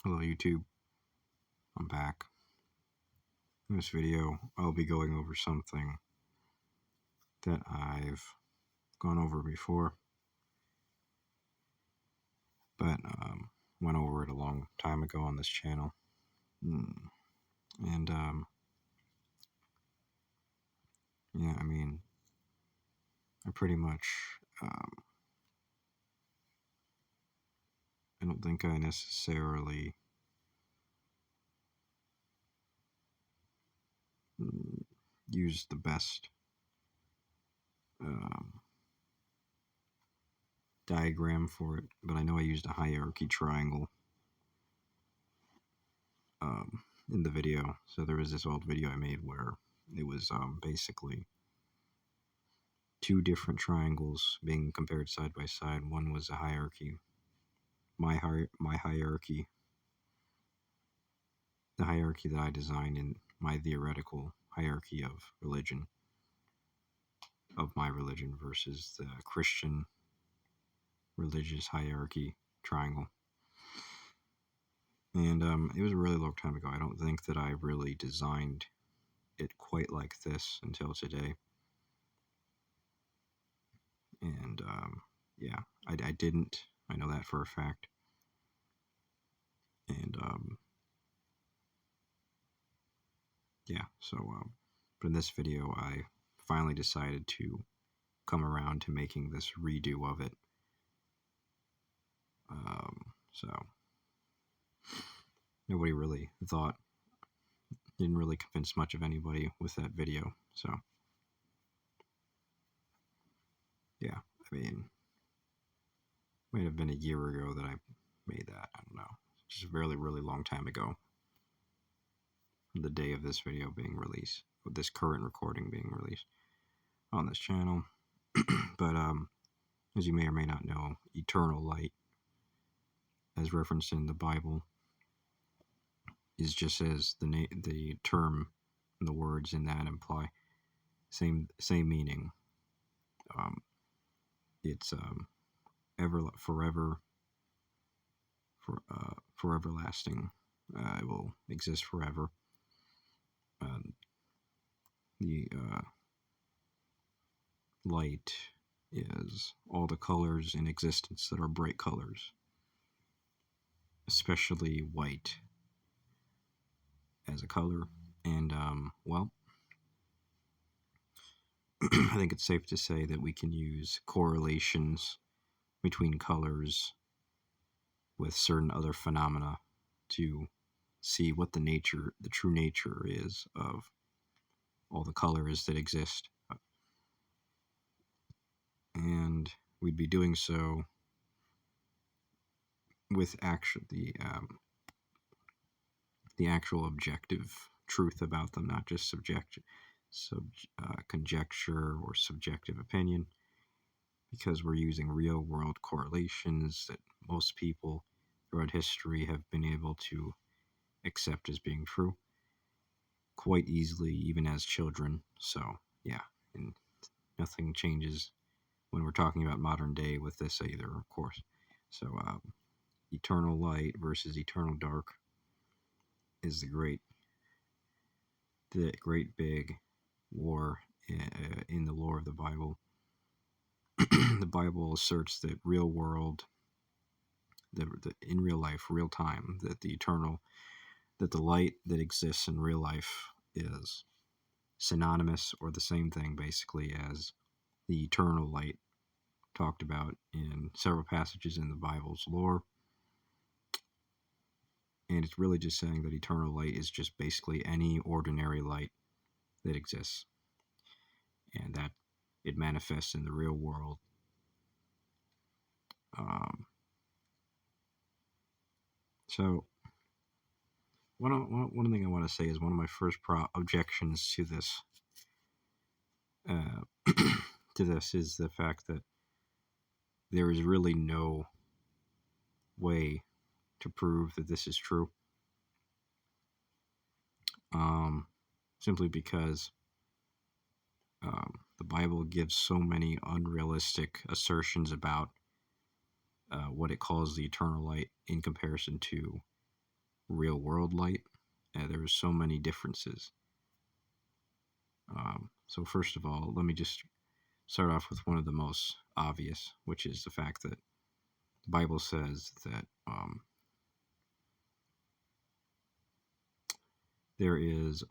Hello YouTube, I'm back. In this video, I'll be going over something that I've gone over before, but went over it a long time ago on this channel. And yeah, I pretty much, I don't think I necessarily used the best diagram for it, but I know I used a hierarchy triangle in the video. So there was this old video I made where it was basically two different triangles being compared side by side. One was a hierarchy, my hierarchy, the hierarchy that I designed in my theoretical hierarchy of religion, of my religion, versus the Christian religious hierarchy triangle. And it was a really long time ago. I don't think that I really designed it quite like this until today. And yeah, I didn't. I know that for a fact. And yeah, so but in this video, I finally decided to come around to making this redo of it. So nobody really didn't really convince much of anybody with that video. So yeah, might have been a year ago that I made that. I don't know. Just a really, really long time ago. The day of this video being released, with this current recording being released on this channel. But as you may or may not know, eternal light, as referenced in the Bible, is just as the term and the words in that imply, same meaning. It's forever, for everlasting. It will exist forever. The light is all the colors in existence that are bright colors, especially white as a color. And well, I think it's safe to say that we can use correlations between colors with certain other phenomena to see what the true nature is of all the colors that exist. And we'd be doing so with the actual objective truth about them, not just conjecture or subjective opinion, because we're using real world correlations that most people throughout history have been able to accept as being true quite easily, even as children. So yeah, and nothing changes when we're talking about modern day with this either, of course. So eternal light versus eternal dark is the great big war in the lore of the Bible. The Bible asserts that real world, in real life, real time, that the light that exists in real life is synonymous or the same thing basically as the eternal light talked about in several passages in the Bible's lore. And it's really just saying that eternal light is just basically any ordinary light that exists, and that it manifests in the real world. So one thing I want to say is one of my first objections to this to this is the fact that there is really no way to prove that this is true. Simply because the Bible gives so many unrealistic assertions about what it calls the eternal light in comparison to real world light. There are so many differences. So first of all, let me just start off with one of the most obvious, which is the fact that the Bible says that there is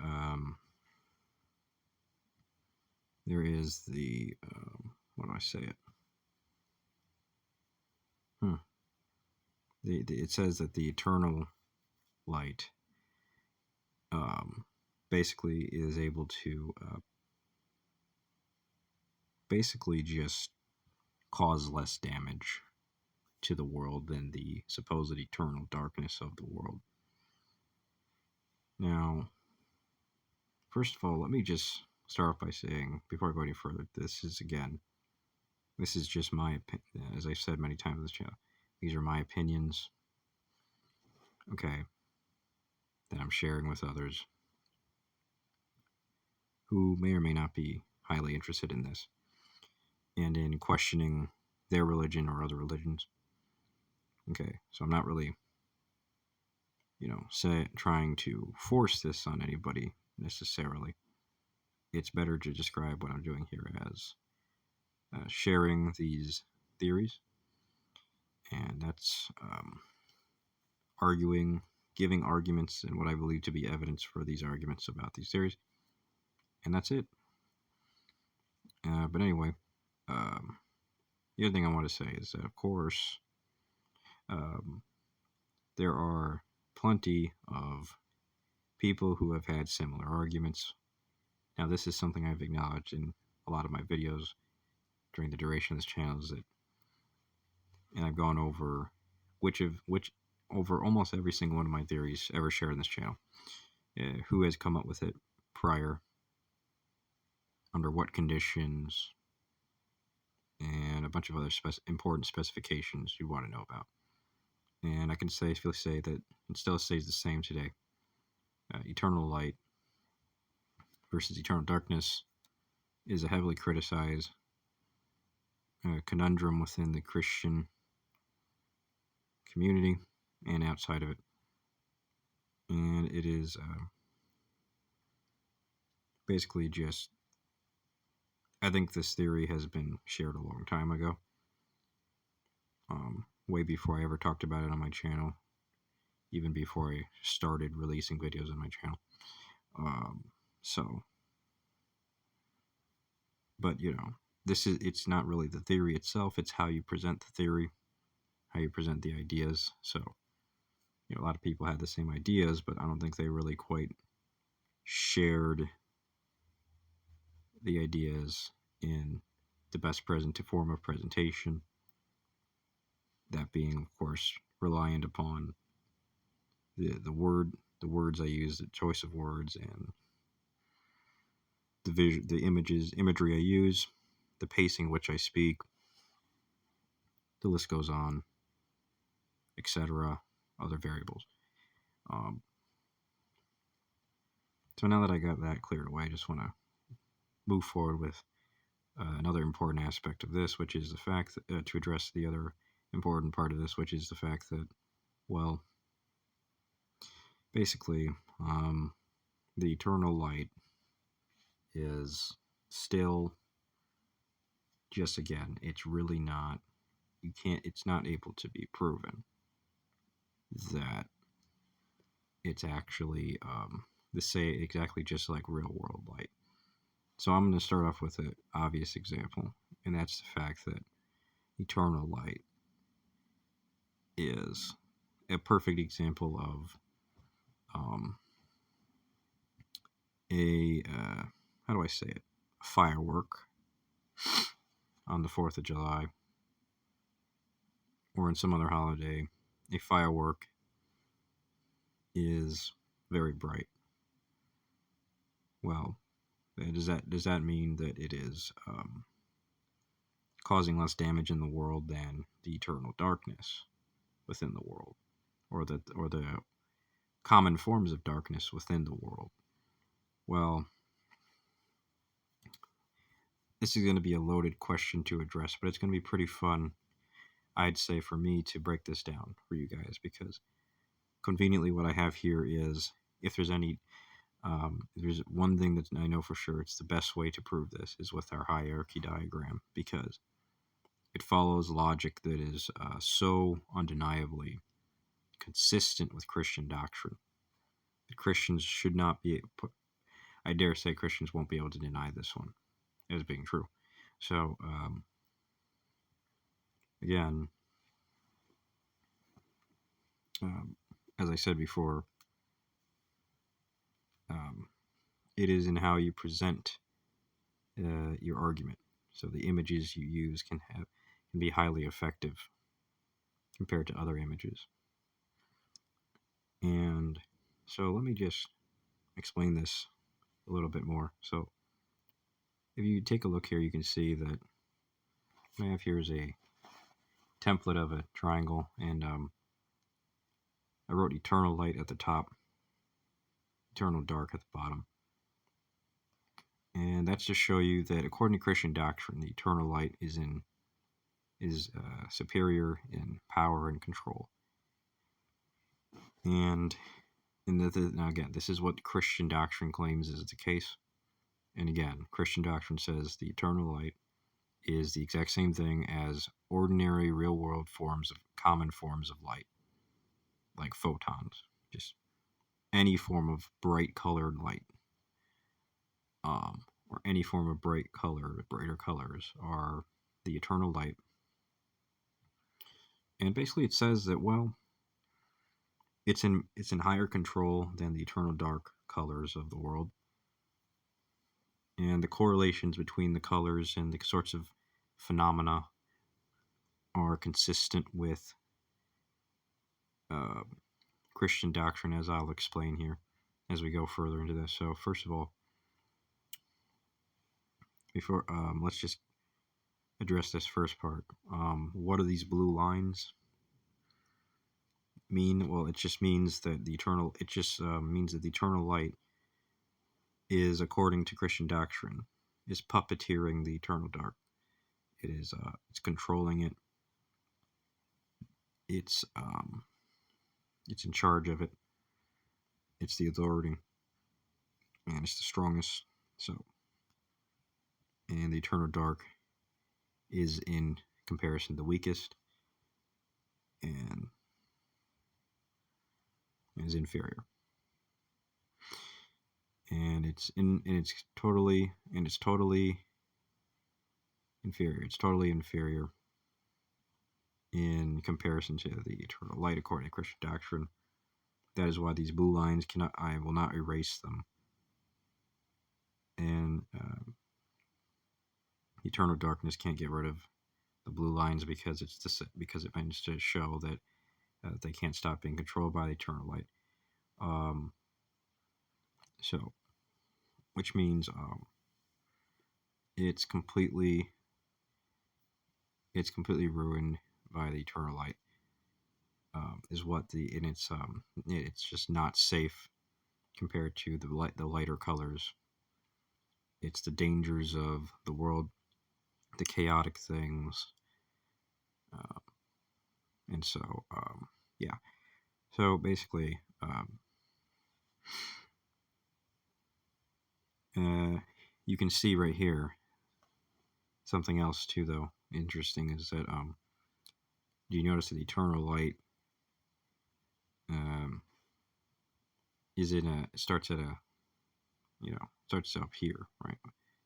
the what do I say it? It says that the eternal light basically is able to basically just cause less damage to the world than the supposed eternal darkness of the world. Now, first of all, let me just start off by saying, before I go any further, this is just my opinion. As I've said many times on this channel, these are my opinions, okay, that I'm sharing with others who may or may not be highly interested in this and in questioning their religion or other religions. Okay, so I'm not really, trying to force this on anybody necessarily. It's better to describe what I'm doing here as sharing these theories, and that's giving arguments and what I believe to be evidence for these arguments about these theories, and that's it. But anyway, the other thing I want to say is that, of course, there are plenty of people who have had similar arguments. Now, this is something I've acknowledged in a lot of my videos during the duration of this channel, and I've gone over over almost every single one of my theories ever shared in this channel. Who has come up with it prior, under what conditions, and a bunch of other important specifications you want to know about. And I can safely say that it still stays the same today. Eternal light versus eternal darkness is a heavily criticized conundrum within the Christian community and outside of it. And it is basically just, I think this theory has been shared a long time ago, way before I ever talked about it on my channel, even before I started releasing videos on my channel. But it's not really the theory itself, it's how you present the theory, how you present the ideas. So, a lot of people had the same ideas, but I don't think they really quite shared the ideas in the best form of presentation. That being, of course, reliant upon the words I use, the choice of words, and the imagery I use, the pacing which I speak. The list goes on, etc. Other variables. So now that I got that cleared away, I just want to move forward with another important aspect of this, which is the fact that, to address the other important part of this, which is the fact that, well, basically, the eternal light is still just, again, it's really not, it's not able to be proven that it's actually exactly just like real world light. So I'm going to start off with an obvious example, and that's the fact that eternal light is a perfect example of how do I say it? A firework on the 4th of July or in some other holiday. A firework is very bright. Well, does that mean that it is causing less damage in the world than the eternal darkness within the world, or the common forms of darkness within the world? Well, this is going to be a loaded question to address, but it's going to be pretty fun, I'd say, for me to break this down for you guys, because conveniently, what I have here is, if there's any, there's one thing that I know for sure, it's the best way to prove this is with our hierarchy diagram, because it follows logic that is so undeniably consistent with Christian doctrine that Christians should not be, I dare say Christians won't be able to deny this one as being true. So, again, as I said before, it is in how you present your argument. So the images you use can be highly effective compared to other images. And so let me just explain this a little bit more. So if you take a look here, you can see that what I have here is a template of a triangle, and I wrote eternal light at the top, eternal dark at the bottom. And that's to show you that according to Christian doctrine, the eternal light is superior in power and control. And now again, this is what Christian doctrine claims is the case. And again, Christian doctrine says the eternal light is the exact same thing as ordinary real-world common forms of light, like photons, just any form of bright colored light, or any form of brighter colors are the eternal light. And basically, it says that, well, it's in higher control than the eternal dark colors of the world, and the correlations between the colors and the sorts of phenomena are consistent with Christian doctrine, as I'll explain here as we go further into this. So first of all, let's just address this first part. What do these blue lines mean? Well, it just means that the eternal light is, according to Christian doctrine, is puppeteering the eternal dark. It's controlling it. It's in charge of it. It's the authority, and it's the strongest. So, and the eternal dark is in comparison the weakest, and is inferior. And it's totally inferior. It's totally inferior in comparison to the eternal light according to Christian doctrine. That is why these blue lines I will not erase them. And eternal darkness can't get rid of the blue lines because it means to show that they can't stop being controlled by the eternal light. So, which means it's completely ruined by the eternal light. It's just not safe compared to the lighter colors. It's the dangers of the world, the chaotic things, and so yeah. So basically, you can see right here something else too, though. Interesting is that do you notice that the eternal light starts up here, right?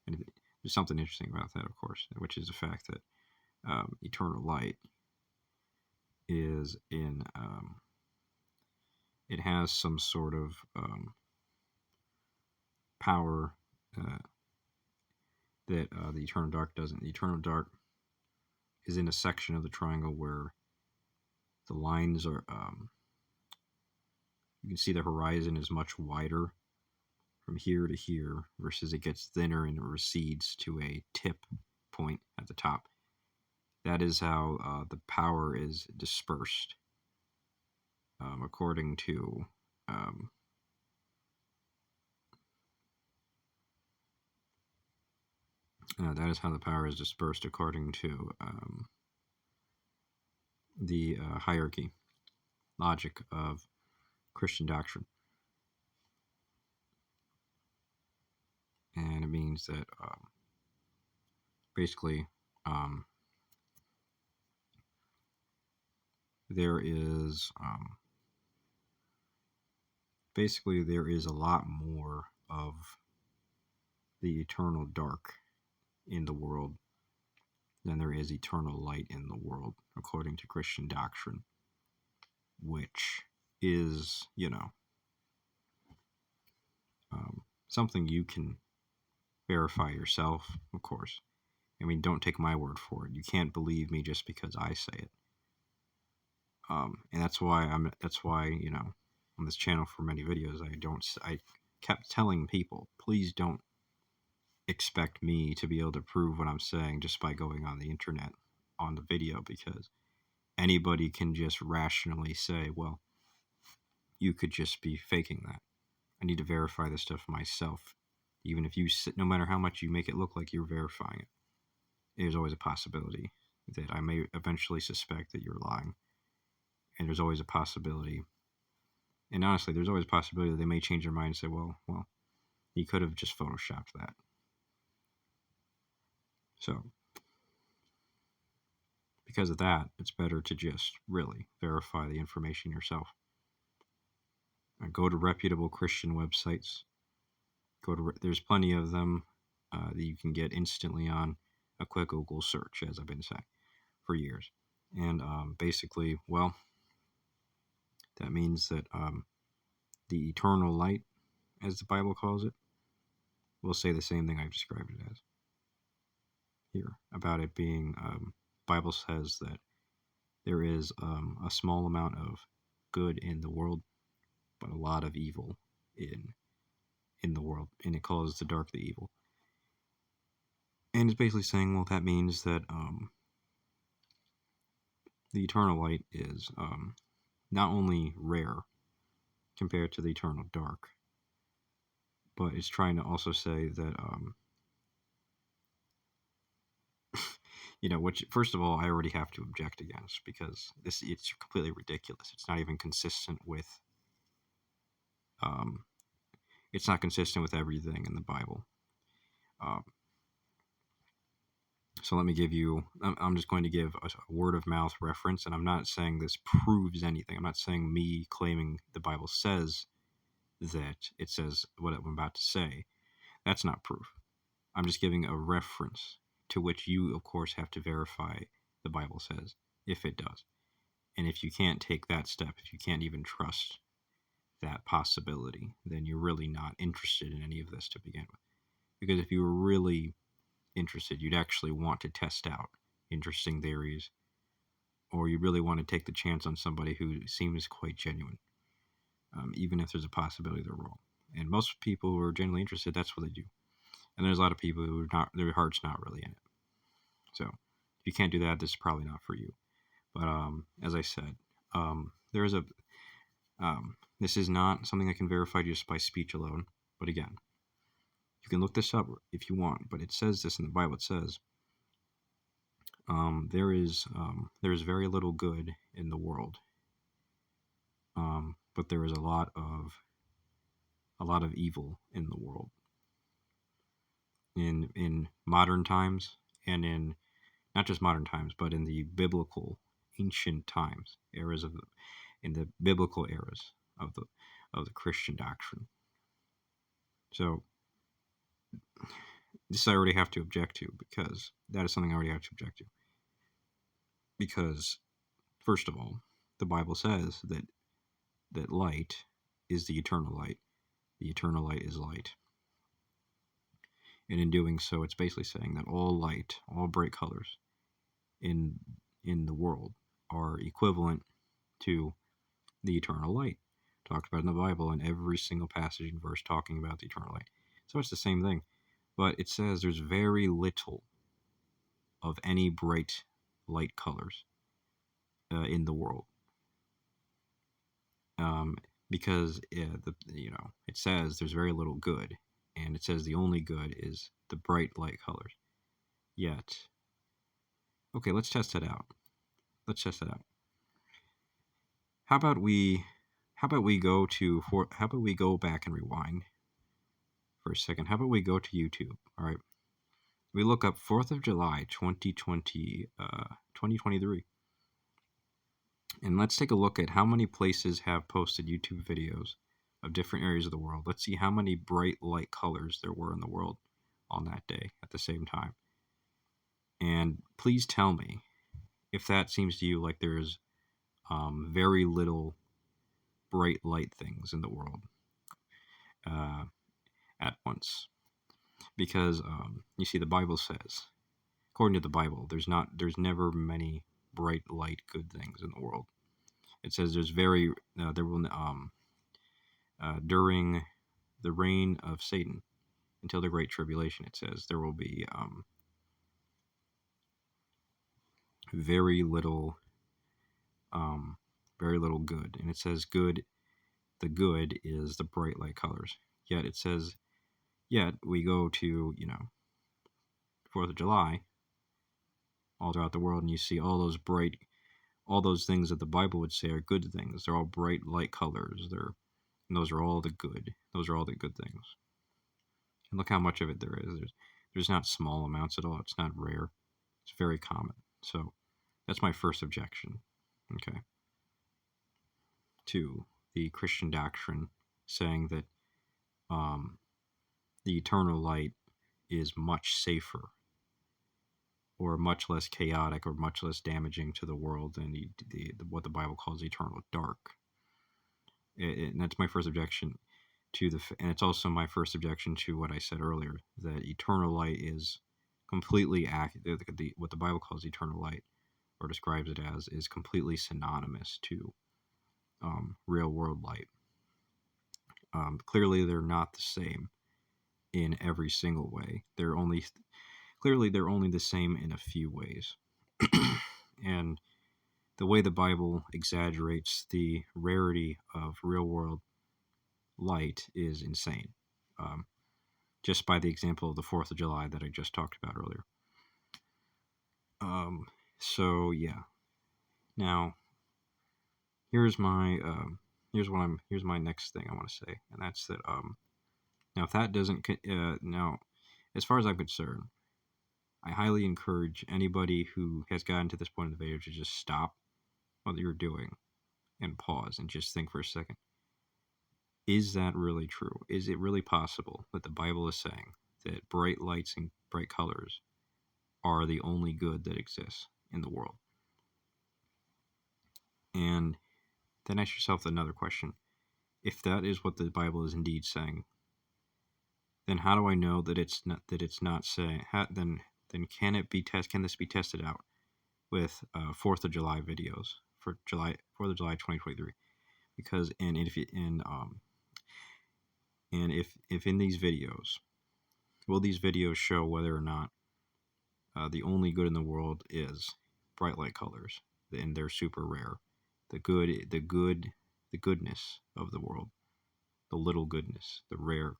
And there's something interesting about that, of course, which is the fact that eternal light is in it has some sort of power that the eternal dark doesn't. The eternal dark is in a section of the triangle where the lines are you can see the horizon is much wider from here to here, versus it gets thinner and it recedes to a tip point at the top. That is how the power is dispersed, according to that is how the power is dispersed according to the hierarchy logic of Christian doctrine. And it means that basically there is a lot more of the eternal dark in the world than there is eternal light in the world, according to Christian doctrine, which is, something you can verify yourself, of course. I mean, don't take my word for it. You can't believe me just because I say it. And that's why on this channel for many videos, I kept telling people, please don't expect me to be able to prove what I'm saying just by going on the internet on the video, because anybody can just rationally say, well, you could just be faking that. I need to verify this stuff myself. Even if no matter how much you make it look like you're verifying it, there's always a possibility that I may eventually suspect that you're lying. And there's always a possibility, and honestly, there's always a possibility that they may change their mind and say, well, he could have just photoshopped that. So, because of that, it's better to just really verify the information yourself. Go to reputable Christian websites. There's plenty of them that you can get instantly on a quick Google search, as I've been saying for years. And basically, well, that means that the eternal light, as the Bible calls it, will say the same thing I've described it as here, about it being, Bible says that there is a small amount of good in the world, but a lot of evil in the world, and it calls the dark the evil. And it's basically saying, well, that means that the eternal light is not only rare compared to the eternal dark, but it's trying to also say that which, first of all, I already have to object against, because it's completely ridiculous. It's not even consistent with it's not consistent with everything in the Bible. So let me give you, I'm just going to give a word of mouth reference, and I'm not saying this proves anything. I'm not saying me claiming the Bible says that it says what I'm about to say. That's not proof. I'm just giving a reference to which you, of course, have to verify the Bible says, if it does. And if you can't take that step, if you can't even trust that possibility, then you're really not interested in any of this to begin with. Because if you were really interested, you'd actually want to test out interesting theories, or you really want to take the chance on somebody who seems quite genuine, even if there's a possibility they're wrong. And most people who are genuinely interested, that's what they do. And there's a lot of people who their heart's not really in it. So if you can't do that, this is probably not for you. But as I said, there is this is not something I can verify just by speech alone. But again, you can look this up if you want. But it says this in the Bible. It says there is very little good in the world, but there is a lot of evil in the world. In modern times, and in not just modern times, but in the biblical ancient times, in the biblical eras of the Christian doctrine. So this I already have to object to, because that is something I already have to object to. Because first of all, the Bible says that light is the eternal light. The eternal light is light. And in doing so, it's basically saying that all light, all bright colors in the world are equivalent to the eternal light, talked about in the Bible, in every single passage and verse talking about the eternal light. So it's the same thing. But it says there's very little of any bright light colors in the world. Because it says there's very little good, and it says the only good is the bright light colors. Yet, okay, let's test that out. How about we how about we go back and rewind for a second? How about we go to YouTube? All right. We look up 4th of July 2023. And let's take a look at how many places have posted YouTube videos of different areas of the world. Let's see how many bright light colors there were in the world on that day at the same time. And please tell me if that seems to you like there's very little bright light things in the world at once. Because you see, the Bible says, according to the Bible, there's never many bright light good things in the world. It says during the reign of Satan until the Great Tribulation, it says there will be very little good. And it says the good is the bright light colors. Yet it says, we go to 4th of July all throughout the world, and you see all those things that the Bible would say are good things. They're all bright light colors. And those are all the good. Those are all the good things. And look how much of it there is. There's not small amounts at all. It's not rare. It's very common. So that's my first objection. Okay. To the Christian doctrine saying that the eternal light is much safer, or much less chaotic, or much less damaging to the world than what the Bible calls eternal dark. And that's my first objection and it's also my first objection to what I said earlier, that eternal light is completely accurate. What the Bible calls eternal light, or describes it as, is completely synonymous to real world light. Clearly, they're not the same in every single way. They're only the same in a few ways. And the way the Bible exaggerates the rarity of real world light is insane. Just by the example of the 4th of July that I just talked about earlier. So yeah. Now, here's my next thing I want to say, and that's that. Now, if that doesn't, as far as I'm concerned, I highly encourage anybody who has gotten to this point in the video to just stop what you're doing and pause and just think for a second. Is that really true? Is it really possible that the Bible is saying that bright lights and bright colors are the only good that exists in the world? And then ask yourself another question. If that is what the Bible is indeed saying, then how do I know that it's not saying? Then can this be tested out with 4th of July videos for 4th of July 2023? Because if in these videos, will these videos show whether or not the only good in the world is bright light colors, and they're super rare? The goodness of the world, the little goodness, the rare,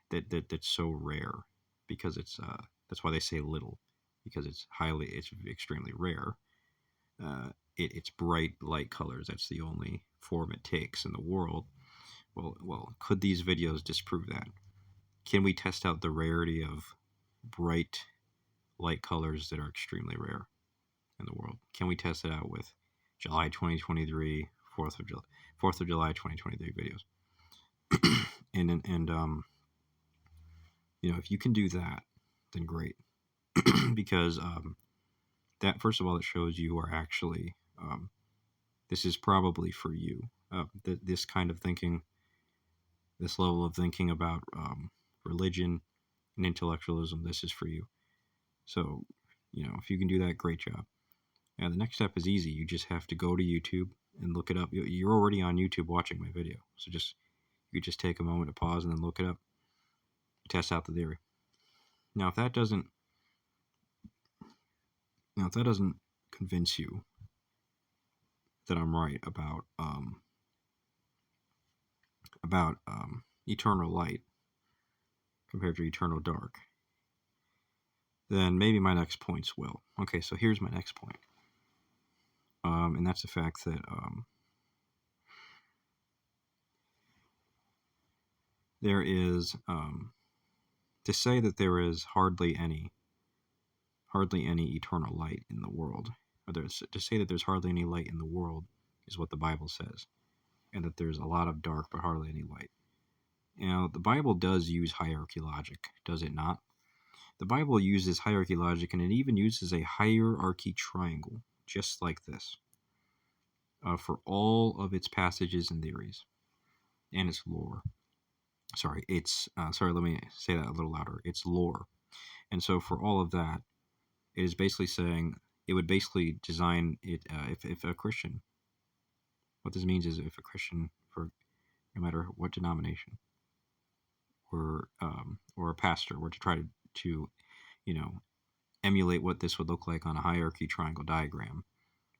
that's so rare, because it's that's why they say little, because it's extremely rare. It's bright light colors. That's the only form it takes in the world. Well, could these videos disprove that? Can we test out the rarity of bright light colors that are extremely rare in the world? Can we test it out with July 2023, 4th of July 2023 videos? and if you can do that, then great. Because that, first of all, it shows you are actually, this is probably for you. This kind of thinking, this level of thinking about religion and intellectualism, this is for you. So, if you can do that, great job. Now, the next step is easy. You just have to go to YouTube and look it up. You're already on YouTube watching my video, so you just take a moment to pause and then look it up. Test out the theory. Now, if that doesn't convince you that I'm right about eternal light compared to eternal dark, then maybe my next points will. Okay, so here's my next point. And that's the fact that there is to say that there is hardly any eternal light in the world, or to say that there's hardly any light in the world is what the Bible says, and that there's a lot of dark but hardly any light. Now, the Bible does use hierarchy logic, does it not? The Bible uses hierarchy logic, and it even uses a hierarchy triangle, just like this, for all of its passages and theories, and its lore. Let me say that a little louder. It's lore. And so for all of that, it is basically saying, it would basically design it, if a Christian, what this means is if a Christian, for no matter what denomination, or a pastor were to try to emulate what this would look like on a hierarchy triangle diagram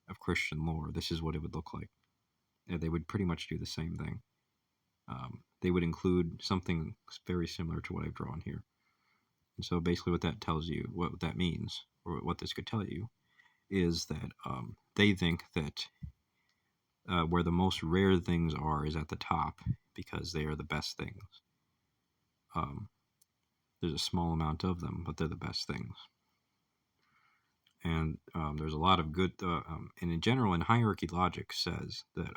of Christian lore, this is what it would look like. They would pretty much do the same thing. They would include something very similar to what I've drawn here. And so basically what that tells you, what that means, or what this could tell you, is that they think that where the most rare things are is at the top, because they are the best things. There's a small amount of them, but they're the best things. And there's a lot of good, and in general, in hierarchy logic says that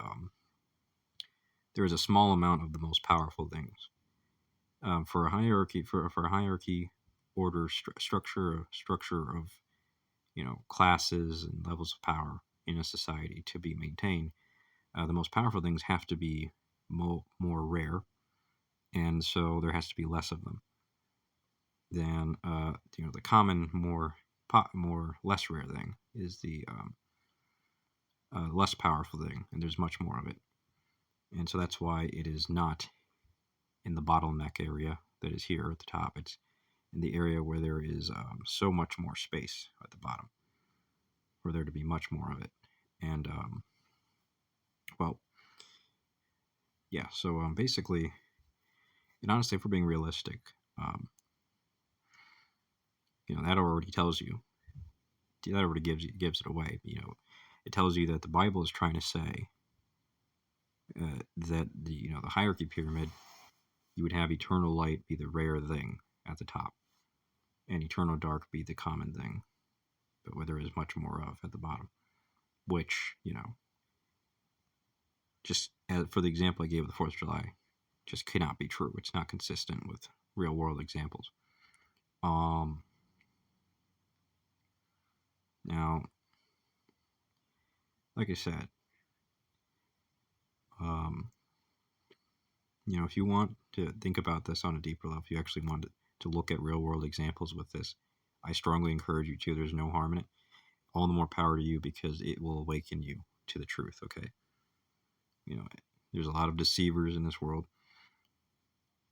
there is a small amount of the most powerful things. For a hierarchy, for a hierarchy order structure of classes and levels of power in a society to be maintained, the most powerful things have to be more rare, and so there has to be less of them than the common more less rare thing is the less powerful thing, and there's much more of it. And so that's why it is not in the bottleneck area that is here at the top. It's in the area where there is so much more space at the bottom, for there to be much more of it. And so basically, and honestly, if we're being realistic, that already tells you, that already gives it away. It tells you that the Bible is trying to say that the hierarchy pyramid, you would have eternal light be the rare thing at the top, and eternal dark be the common thing, but where there is much more of at the bottom. Which, just for the example I gave of the 4th of July, just cannot be true. It's not consistent with real world examples. Now, like I said, if you want to think about this on a deeper level, if you actually want to look at real world examples with this, I strongly encourage you to. There's no harm in it. All the more power to you, because it will awaken you to the truth, okay? There's a lot of deceivers in this world.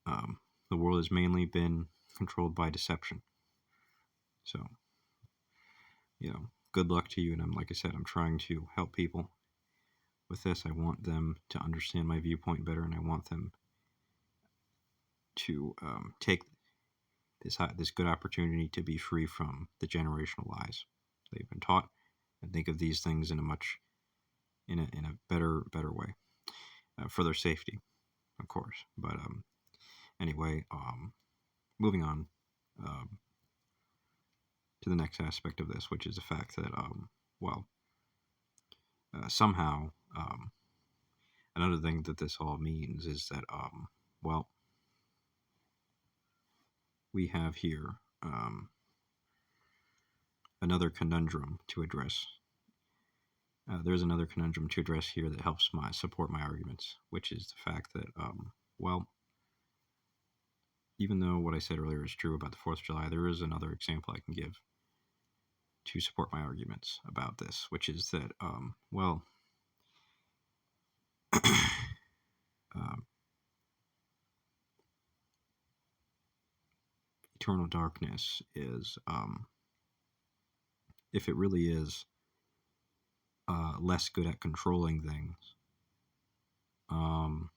The world has mainly been controlled by deception. So, good luck to you. And like I said, I'm trying to help people with this. I want them to understand my viewpoint better, and I want them to take this good opportunity to be free from the generational lies they've been taught, and think of these things in a better way, for their safety, of course. But anyway, moving on to the next aspect of this, which is the fact that somehow another thing that this all means is that we have here another conundrum to address. There's another conundrum to address here that helps support my arguments, which is the fact that, even though what I said earlier is true about the 4th of July, there is another example I can give to support my arguments about this, which is that, eternal darkness is, if it really is less good at controlling things, or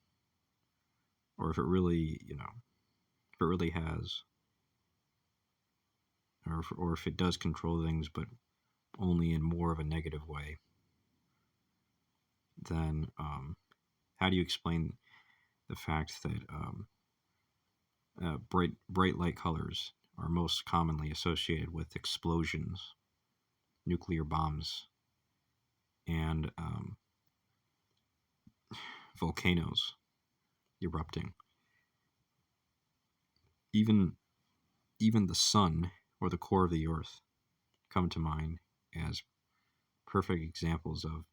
if it really, if it really has, or if it does control things, but only in more of a negative way, then how do you explain the fact that bright light colors are most commonly associated with explosions, nuclear bombs, and volcanoes erupting. Even the sun or the core of the earth come to mind as perfect examples of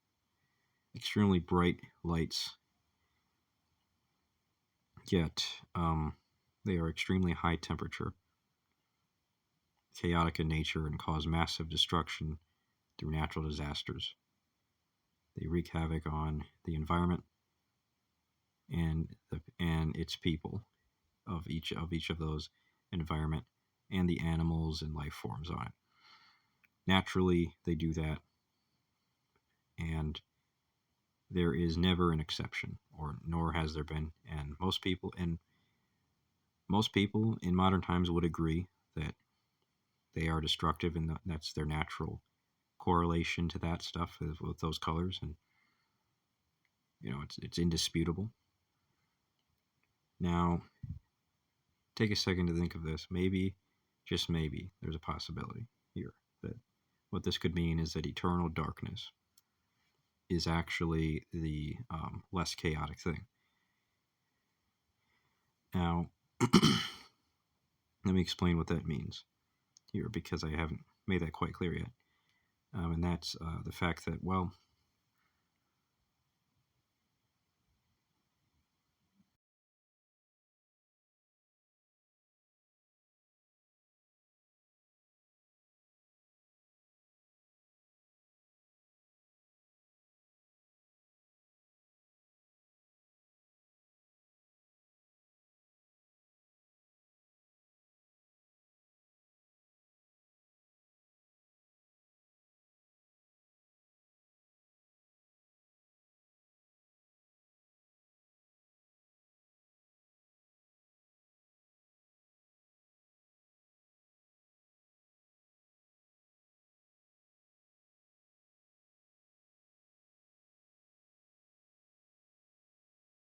extremely bright lights, yet they are extremely high temperature, chaotic in nature, and cause massive destruction through natural disasters. They wreak havoc on the environment and its people of each of those environment and the animals and life forms on it. Naturally, they do that, and there is never an exception, or nor has there been. And most people in modern times would agree that they are destructive, and that's their natural correlation to that stuff with those colors, and it's indisputable. Now, take a second to think of this. Maybe, just maybe, there's a possibility here that what this could mean is that eternal darkness is actually the less chaotic thing. Now, let me explain what that means here, because I haven't made that quite clear yet. And that's the fact that, well,